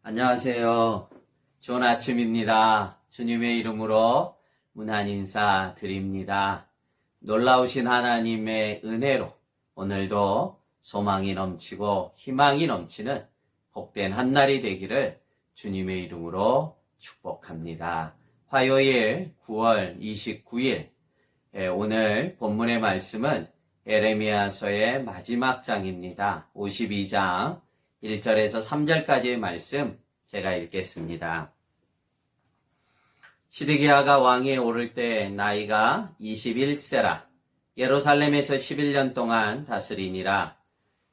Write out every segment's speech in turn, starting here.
안녕하세요. 좋은 아침입니다. 주님의 이름으로 문안 인사 드립니다. 놀라우신 하나님의 은혜로 오늘도 소망이 넘치고 희망이 넘치는 복된 한날이 되기를 주님의 이름으로 축복합니다. 화요일 9월 29일 오늘 본문의 말씀은 에레미야서의 마지막 장입니다. 52장 1절에서 3절까지의 말씀 제가 읽겠습니다. 시드기야가 왕위에 오를 때 나이가 21세라. 예루살렘에서 11년 동안 다스리니라.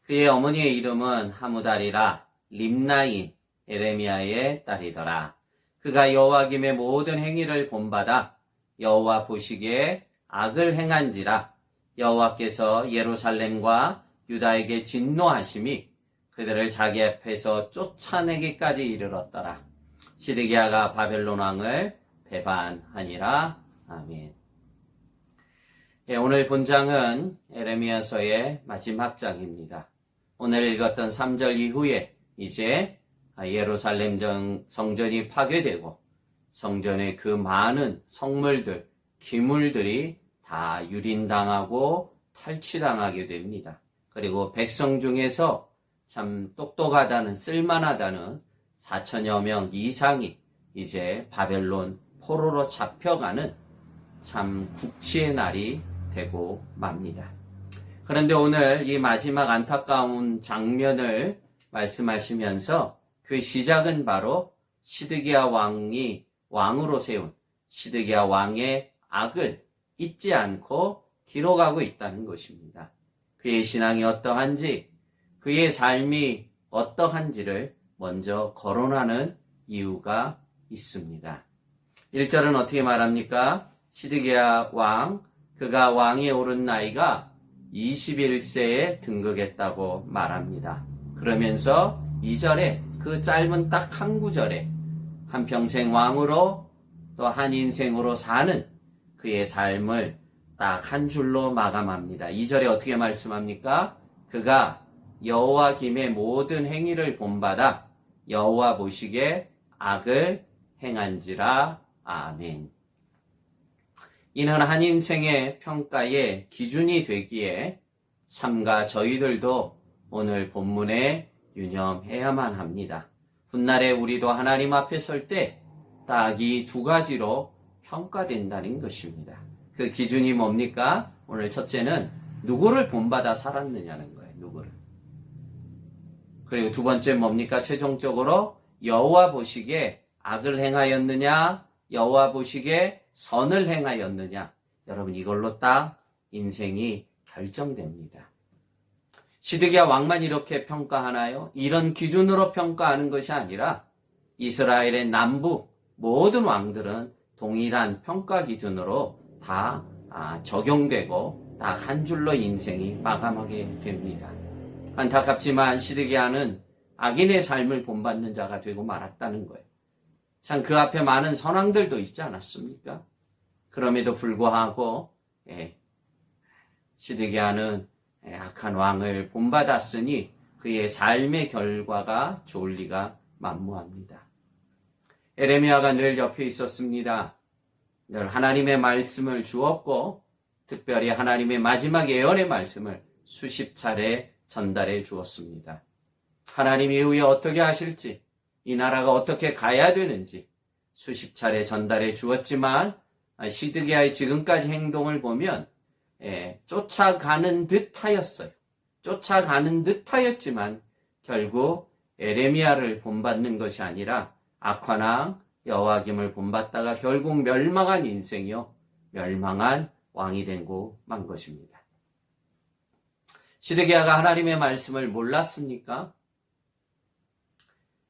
그의 어머니의 이름은 하무달이라. 림나인 에레미야의 딸이더라. 그가 여호와김의 모든 행위를 본받아 여호와 보시기에 악을 행한지라. 여호와께서 예루살렘과 유다에게 진노하심이 그들을 자기 앞에서 쫓아내기까지 이르렀더라. 시드기야가 바벨론 왕을 배반하니라. 아멘. 오늘 본장은 에레미야서의 마지막 장입니다. 오늘 읽었던 3절 이후에 이제 예루살렘 성전이 파괴되고 성전의 그 많은 성물들, 기물들이 다 유린당하고 탈취당하게 됩니다. 그리고 백성 중에서 참 똑똑하다는, 쓸만하다는 4천여 명 이상이 이제 바벨론 포로로 잡혀가는 참 국치의 날이 되고 맙니다. 그런데 오늘 이 마지막 안타까운 장면을 말씀하시면서 그 시작은 바로 시드기야 왕이 왕으로 세운 시드기야 왕의 악을 잊지 않고 기록하고 있다는 것입니다. 그의 신앙이 어떠한지, 그의 삶이 어떠한지를 먼저 거론하는 이유가 있습니다. 1절은 어떻게 말합니까? 시드기야 왕, 그가 왕위에 오른 나이가 21세에 등극했다고 말합니다. 그러면서 2절에 그 짧은 딱 한 구절에 한평생 왕으로 또 한 인생으로 사는 그의 삶을 딱 한 줄로 마감합니다. 2절에 어떻게 말씀합니까? 그가 여호와 김의 모든 행위를 본받아 여호와 보시기에 악을 행한지라. 아멘. 이는 한 인생의 평가의 기준이 되기에 삼가 저희들도 오늘 본문에 유념해야만 합니다. 훗날에 우리도 하나님 앞에 설 때 딱 이 두 가지로 평가된다는 것입니다. 그 기준이 뭡니까? 오늘 첫째는 누구를 본받아 살았느냐는 거예요. 누구를. 그리고 두 번째 뭡니까? 최종적으로 여호와 보시기에 악을 행하였느냐, 여호와 보시기에 선을 행하였느냐. 여러분, 이걸로 딱 인생이 결정됩니다. 시드기야 왕만 이렇게 평가하나요? 이런 기준으로 평가하는 것이 아니라 이스라엘의 남부 모든 왕들은 동일한 평가 기준으로 다 적용되고 딱 한 줄로 인생이 마감하게 됩니다. 안타깝지만 시드기야는 악인의 삶을 본받는 자가 되고 말았다는 거예요. 참 그 앞에 많은 선왕들도 있지 않았습니까? 그럼에도 불구하고 시드기야는 악한 왕을 본받았으니 그의 삶의 결과가 좋을 리가 만무합니다. 에레미야가 늘 옆에 있었습니다. 늘 하나님의 말씀을 주었고 특별히 하나님의 마지막 예언의 말씀을 수십 차례 전달해 주었습니다. 하나님 이후에 어떻게 하실지, 이 나라가 어떻게 가야 되는지 수십 차례 전달해 주었지만 시드기야의 지금까지 행동을 보면 쫓아가는 듯 하였어요. 쫓아가는 듯 하였지만 결국 에레미야를 본받는 것이 아니라 악한왕 여호와김을 본받다가 결국 멸망한 인생이요, 멸망한 왕이 되고 만 것입니다. 시드기야가 하나님의 말씀을 몰랐습니까?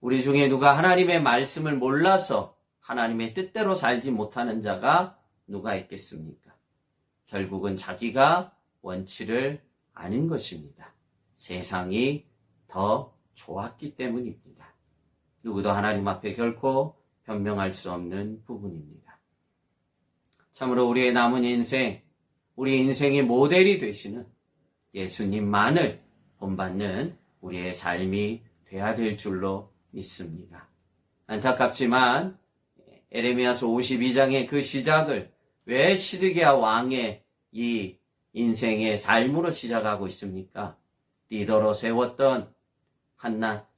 우리 중에 누가 하나님의 말씀을 몰라서 하나님의 뜻대로 살지 못하는 자가 누가 있겠습니까? 결국은 자기가 원치를 아는 것입니다. 세상이 더 좋았기 때문입니다. 누구도 하나님 앞에 결코 변명할 수 없는 부분입니다. 참으로 우리의 남은 인생, 우리 인생의 모델이 되시는 예수님만을 본받는 우리의 삶이 돼야 될 줄로 믿습니다. 안타깝지만 에레미야서 52장의 그 시작을 왜 시드기야 왕의 이 인생의 삶으로 시작하고 있습니까? 리더로 세웠던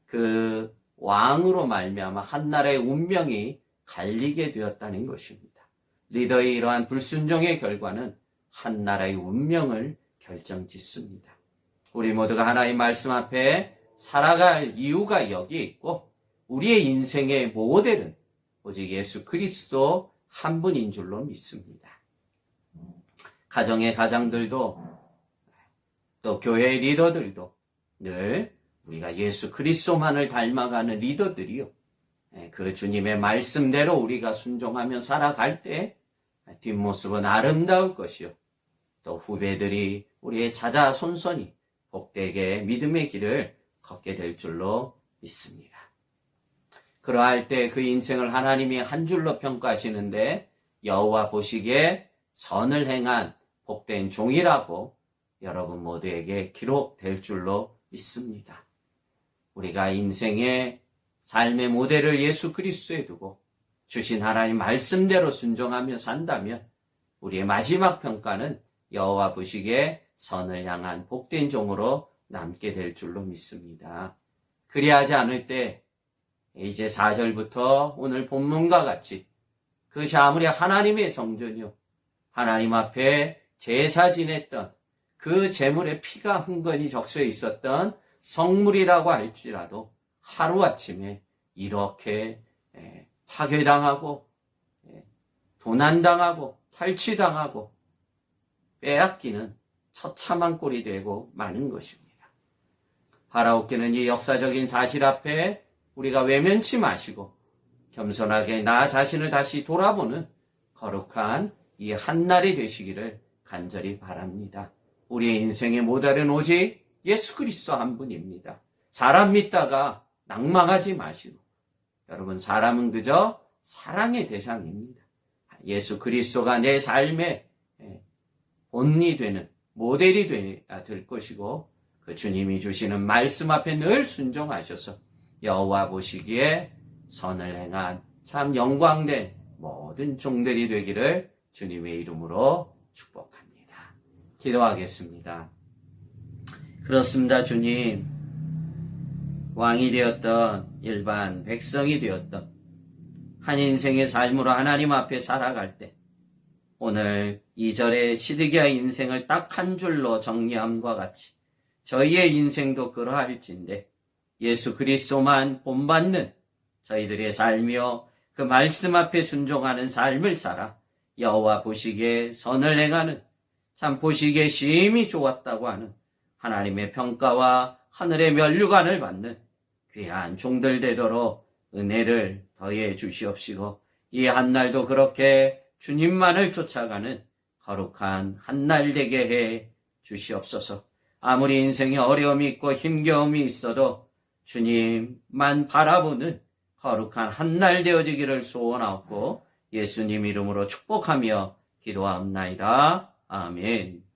그 왕으로 말미암아 한 나라의 운명이 갈리게 되었다는 것입니다. 리더의 이러한 불순종의 결과는 한 나라의 운명을 결정짓습니다. 우리 모두가 하나님 말씀 앞에 살아갈 이유가 여기 있고 우리의 인생의 모델은 오직 예수 그리스도 한 분인 줄로 믿습니다. 가정의 가장들도 또 교회의 리더들도 늘 우리가 예수 그리스도만을 닮아가는 리더들이요. 그 주님의 말씀대로 우리가 순종하며 살아갈 때 뒷모습은 아름다울 것이요. 또 후배들이 우리의 자자손손이 복되게 믿음의 길을 걷게 될 줄로 믿습니다. 그러할 때 그 인생을 하나님이 한 줄로 평가하시는데 여호와 보시기에 선을 행한 복된 종이라고 여러분 모두에게 기록될 줄로 믿습니다. 우리가 인생의 삶의 모델을 예수 그리스도에 두고 주신 하나님 말씀대로 순종하며 산다면 우리의 마지막 평가는 여호와 보시기에 선을 향한 복된 종으로 남게 될 줄로 믿습니다. 그리하지 않을 때 이제 4절부터 오늘 본문과 같이 그것이 아무리 하나님의 정전이요 하나님 앞에 제사 지냈던 그 제물에 피가 흥건히 적셔 있었던 성물이라고 할지라도 하루아침에 이렇게 파괴당하고 도난당하고 탈취당하고 빼앗기는 처참한 꼴이 되고 마는 것입니다. 바라옵기는 이 역사적인 사실 앞에 우리가 외면치 마시고 겸손하게 나 자신을 다시 돌아보는 거룩한 이 한날이 되시기를 간절히 바랍니다. 우리의 인생의 모델은 오직 예수 그리스도 한 분입니다. 사람 믿다가 낭망하지 마시고 여러분 사람은 그저 사랑의 대상입니다. 예수 그리스도가 내 삶의 본이 되는 모델이 돼야 될 것이고 그 주님이 주시는 말씀 앞에 늘 순종하셔서 여호와 보시기에 선을 행한 참 영광된 모든 종들이 되기를 주님의 이름으로 축복합니다. 기도하겠습니다. 그렇습니다. 주님, 왕이 되었던 일반 백성이 되었던 한 인생의 삶으로 하나님 앞에 살아갈 때 오늘 2절의 시드기야 인생을 딱 한 줄로 정리함과 같이 저희의 인생도 그러할진데 예수 그리스도만 본받는 저희들의 삶이요 그 말씀 앞에 순종하는 삶을 살아 여호와 보시기에 선을 행하는 참 보시기에 심히 좋았다고 하는 하나님의 평가와 하늘의 면류관을 받는 귀한 종들 되도록 은혜를 더해 주시옵시고 이 한날도 그렇게 주님만을 쫓아가는 거룩한 한날 되게 해 주시옵소서. 아무리 인생에 어려움이 있고 힘겨움이 있어도 주님만 바라보는 거룩한 한날 되어지기를 소원하옵고 예수님 이름으로 축복하며 기도하옵나이다. 아멘.